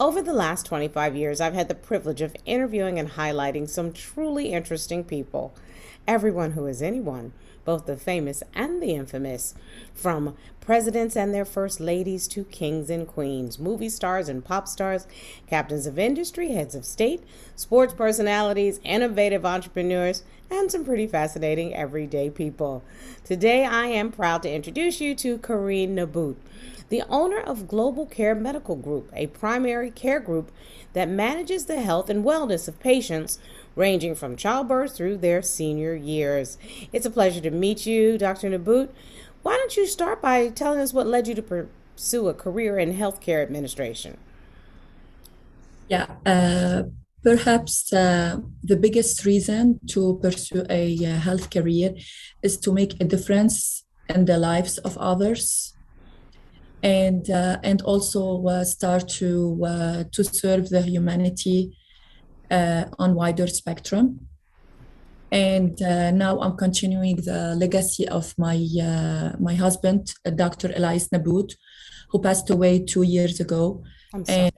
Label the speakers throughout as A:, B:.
A: Over the last 25 years, I've had the privilege of interviewing and highlighting some truly interesting people. Everyone who is anyone, both the famous and the infamous, from presidents and their first ladies to kings and queens, movie stars and pop stars, captains of industry, heads of state, sports personalities, innovative entrepreneurs, and some pretty fascinating everyday people. Today, I am proud to introduce you to Karine Nabbout, the owner of Global Care Medical Group, a primary care group that manages the health and wellness of patients ranging from childbirth through their senior years. It's a pleasure to meet you, Dr. Naboot. Why don't you start by telling us what led you to pursue a career in healthcare administration?
B: Yeah, perhaps the biggest reason to pursue a health career is to make a difference in the lives of others, and also start to serve the humanity on wider spectrum. And now I'm continuing the legacy of my husband, Dr. Elias Naboot, who passed away 2 years ago.
A: I'm sorry.
B: And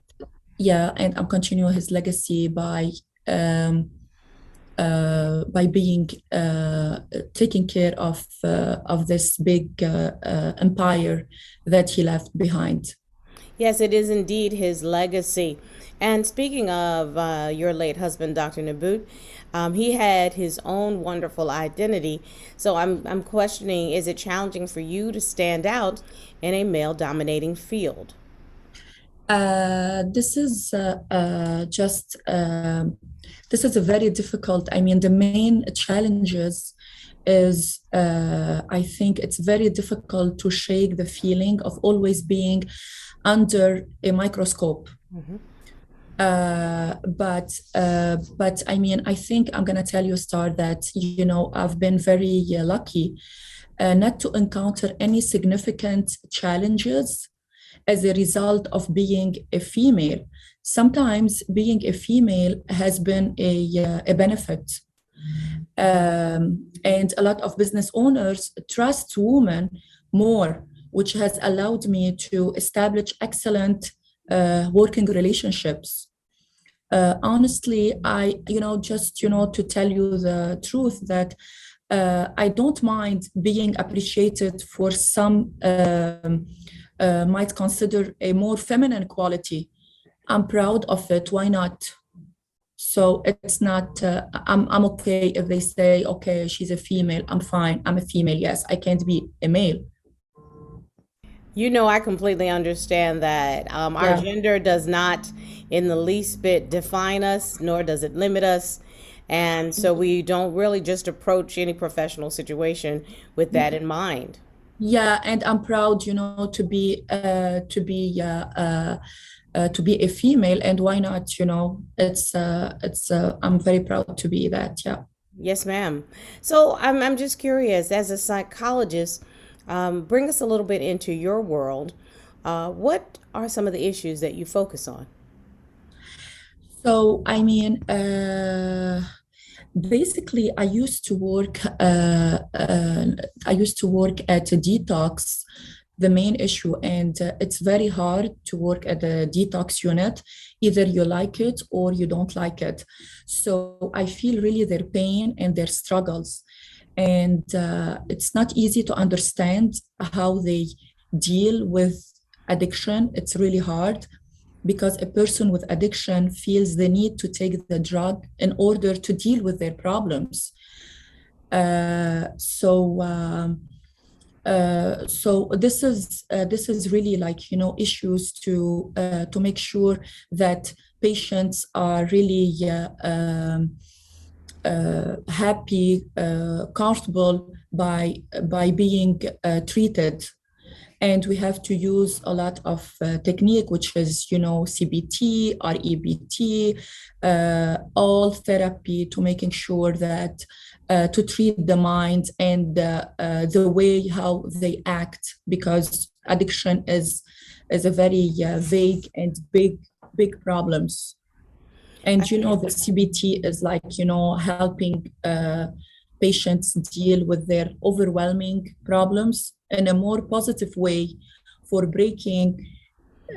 B: yeah, and I'm continuing his legacy um, by being taking care of this big empire that he left behind.
A: Yes, it is indeed his legacy. And speaking of your late husband, Dr. Naboot, he had his own wonderful identity. So I'm questioning, is it challenging for you to stand out in a male dominating field?
B: This is just this is a very difficult. I mean, the main challenges is I think it's very difficult to shake the feeling of always being under a microscope.
A: Mhm.
B: But I mean, I think I'm gonna tell you, Star, that I've been very lucky not to encounter any significant challenges as a result of being a female. Sometimes being a female has been a benefit. And a lot of business owners trust women more, which has allowed me to establish excellent working relationships. Honestly, to tell you the truth, that I don't mind being appreciated for some might consider a more feminine quality. I'm proud of it. Why not? So it's not. I'm okay if they say, okay, she's a female. I'm fine. I'm a female. Yes, I can't be a male.
A: You know, I completely understand that our
B: Yeah.
A: gender does not in the least bit define us, nor does it limit us. And so we don't really just approach any professional situation with that in mind.
B: Yeah, and I'm proud, to be a female, and why not? I'm very proud to be that. Yeah.
A: Yes, ma'am. So I'm just curious, as a psychologist, bring us a little bit into your world. What are some of the issues that you focus on?
B: So I mean, basically, I used to work at a detox, the main issue, and it's very hard to work at a detox unit. Either you like it or you don't like it. So I feel really their pain and their struggles, and it's not easy to understand how they deal with addiction. It's really hard because a person with addiction feels the need to take the drug in order to deal with their problems. So this is really, like, issues to make sure that patients are really happy, comfortable by being treated. And we have to use a lot of technique, which is, CBT, REBT, all therapy, to making sure that to treat the mind and the way how they act, because addiction is a very vague and big problems. And the CBT is, like, helping patients deal with their overwhelming problems in a more positive way, for breaking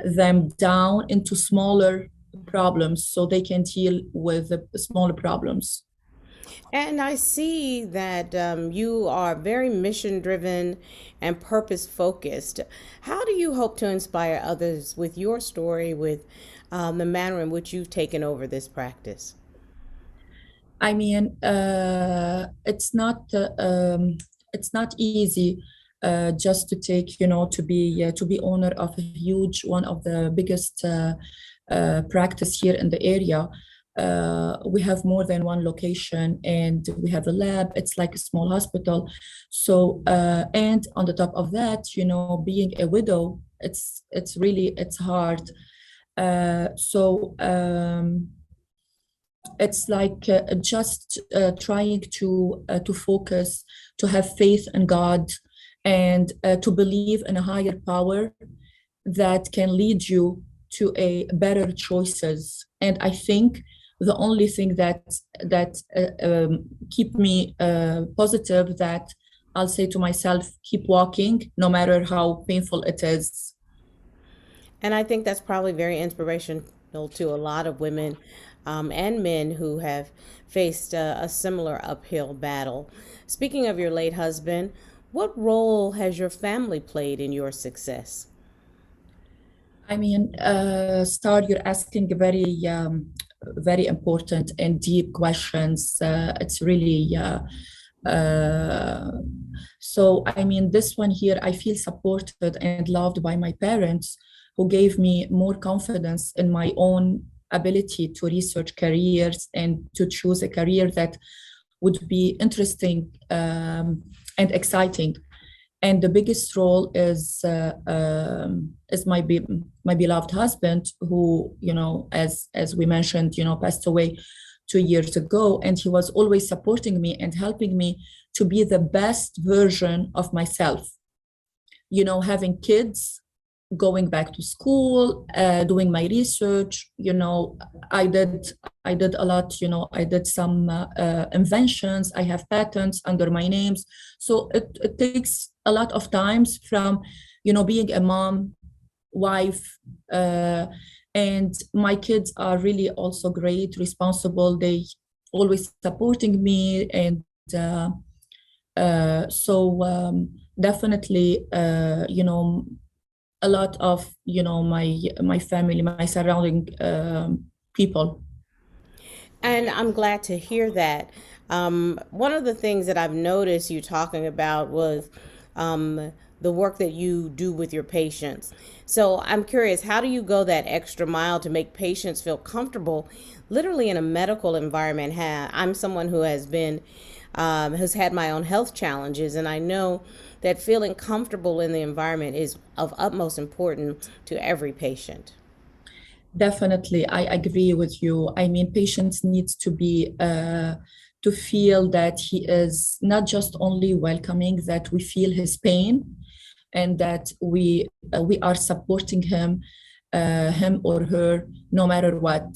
B: them down into smaller problems so they can deal with the smaller problems.
A: And I see that you are very mission driven and purpose focused. How do you hope to inspire others with your story, with the manner in which you've taken over this practice?
B: I mean, it's not easy just to take, to be owner of a huge one of the biggest practice here in the area. We have more than one location, and we have a lab. It's like a small hospital. So, and on the top of that, being a widow, it's really it's hard. It's like just trying to focus, to have faith in God, and to believe in a higher power that can lead you to a better choices. And I think the only thing that keep me positive, that I'll say to myself, keep walking no matter how painful it is.
A: And I think that's probably very inspirational to a lot of women and men who have faced a similar uphill battle. Speaking of your late husband, what role has your family played in your success?
B: I mean, Star, you're asking very important and deep questions. It's really uh, so. I mean, this one here, I feel supported and loved by my parents, who gave me more confidence in my own ability to research careers and to choose a career that would be interesting and exciting. And the biggest role is my beloved husband, who, as we mentioned, passed away 2 years ago, and he was always supporting me and helping me to be the best version of myself. Having kids, going back to school, doing my research. I did a lot. I did some inventions. I have patents under my names. So it takes a lot of times from, being a mom, wife, and my kids are really also great, responsible. They always supporting me, and definitely, a lot of, my family, my surrounding people.
A: And I'm glad to hear that. One of the things that I've noticed you talking about was the work that you do with your patients. So I'm curious, how do you go that extra mile to make patients feel comfortable, literally in a medical environment? I'm someone who has had my own health challenges, and I know that feeling comfortable in the environment is of utmost importance to every patient.
B: Definitely, I agree with you. I mean, patients needs to feel that he is not just only welcoming, that we feel his pain, and that we are supporting him or her, no matter what.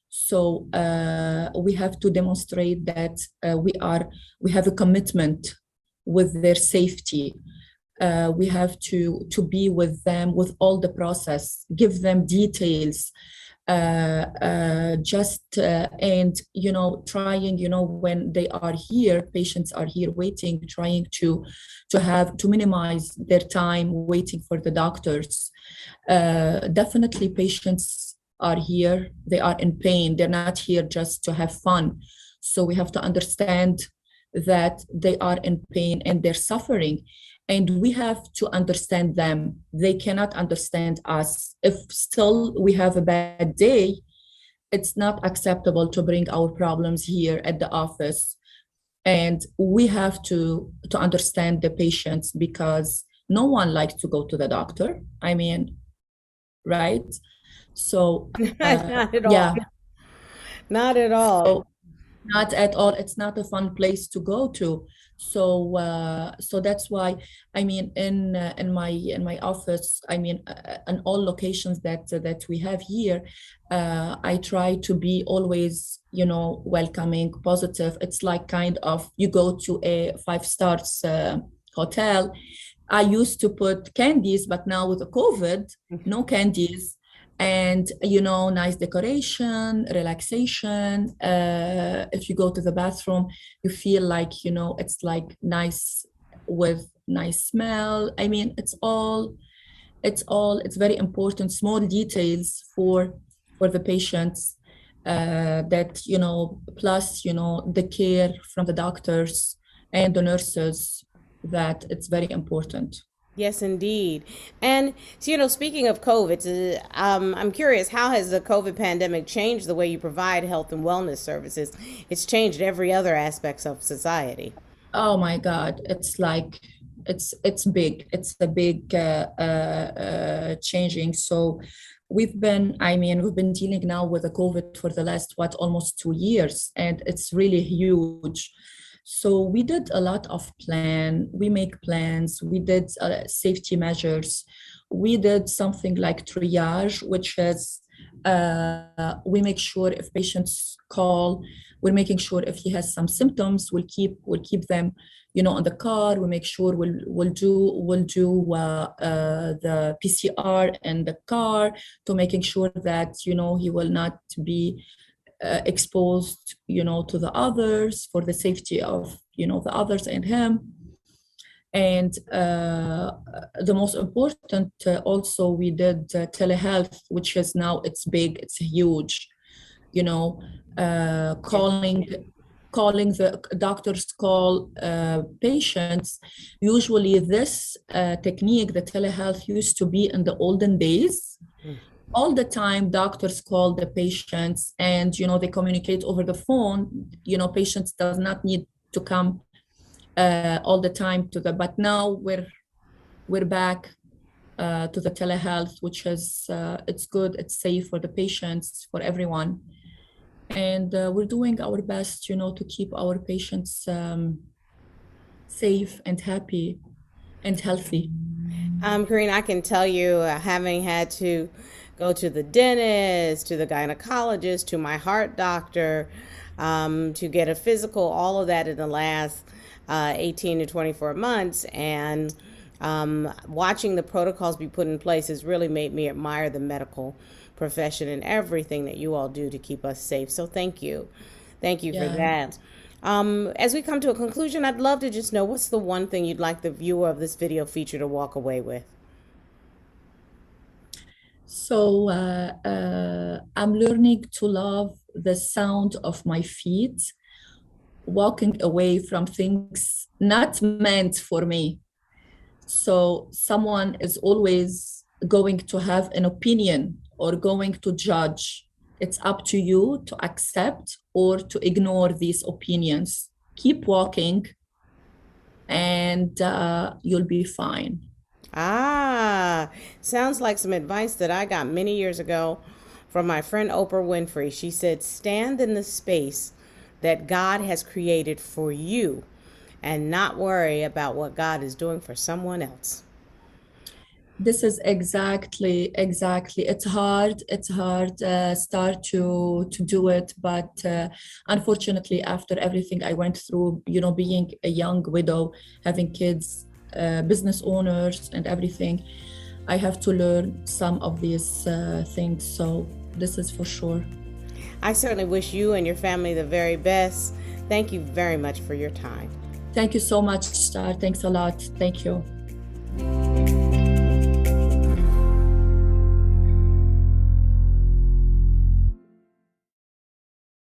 B: So we have to demonstrate that we have a commitment with their safety. We have to be with them with all the process, give them details, just and trying, when they are here, patients are here waiting, trying to minimize their time waiting for the doctors. Definitely, patients are here, they are in pain, they're not here just to have fun. So we have to understand that they are in pain and they're suffering, and we have to understand them. They cannot understand us. If still we have a bad day, it's not acceptable to bring our problems here at the office. And we have to understand the patients, because no one likes to go to the doctor. I mean, right? So
A: Not at all.
B: yeah,
A: Not at all.
B: so not at all. It's not a fun place to go to. So so that's why, I mean, in my office, I mean, in all locations that we have here, I try to be always, welcoming, positive. It's like kind of, you go to a five stars hotel. I used to put candies, but now with the COVID, no candies. And, nice decoration, relaxation. If you go to the bathroom, you feel like, it's like nice with nice smell. I mean, it's very important, small details for the patients that, plus, the care from the doctors and the nurses, that it's very important.
A: Yes, indeed. And so, speaking of COVID, I'm curious, how has the COVID pandemic changed the way you provide health and wellness services? It's changed every other aspects of society.
B: Oh my God, it's like it's big. It's a big changing. So we've been dealing now with the COVID for the last almost 2 years, and it's really huge. So we did a lot of we make plans, we did safety measures, we did something like triage, which is we make sure if patients call, we're making sure if he has some symptoms, we'll keep them, on the car. We make sure we'll do the PCR in the car, to making sure that he will not be exposed, to the others, for the safety of the others and him. And the most important, also we did telehealth, which is now it's big, it's huge. You know, calling the doctors, call patients. Usually, this technique, the telehealth, used to be in the olden days. All the time doctors call the patients, and they communicate over the phone. Patients does not need to come all the time but now we're back to the telehealth, which is it's good, it's safe for the patients, for everyone. And we're doing our best, to keep our patients safe and happy and healthy.
A: Karine, I can tell you, having had to go to the dentist, to the gynecologist, to my heart doctor, to get a physical, all of that in the last 18 to 24 months. And watching the protocols be put in place has really made me admire the medical profession and everything that you all do to keep us safe. So thank you. Thank you for
B: Yeah.
A: that. As we come to a conclusion, I'd love to just know, what's the one thing you'd like the viewer of this video feature to walk away with?
B: So I'm learning to love the sound of my feet, walking away from things not meant for me. So someone is always going to have an opinion or going to judge. It's up to you to accept or to ignore these opinions. Keep walking, and you'll be fine.
A: Ah, sounds like some advice that I got many years ago from my friend Oprah Winfrey. She said, stand in the space that God has created for you and not worry about what God is doing for someone else.
B: This is exactly. It's hard start to do it, but unfortunately, after everything I went through, being a young widow, having kids, business owners, and everything, I have to learn some of these things. So this is for sure.
A: I certainly wish you and your family the very best. Thank you very much for your time.
B: Thank you so much, Star. Thanks a lot. Thank you.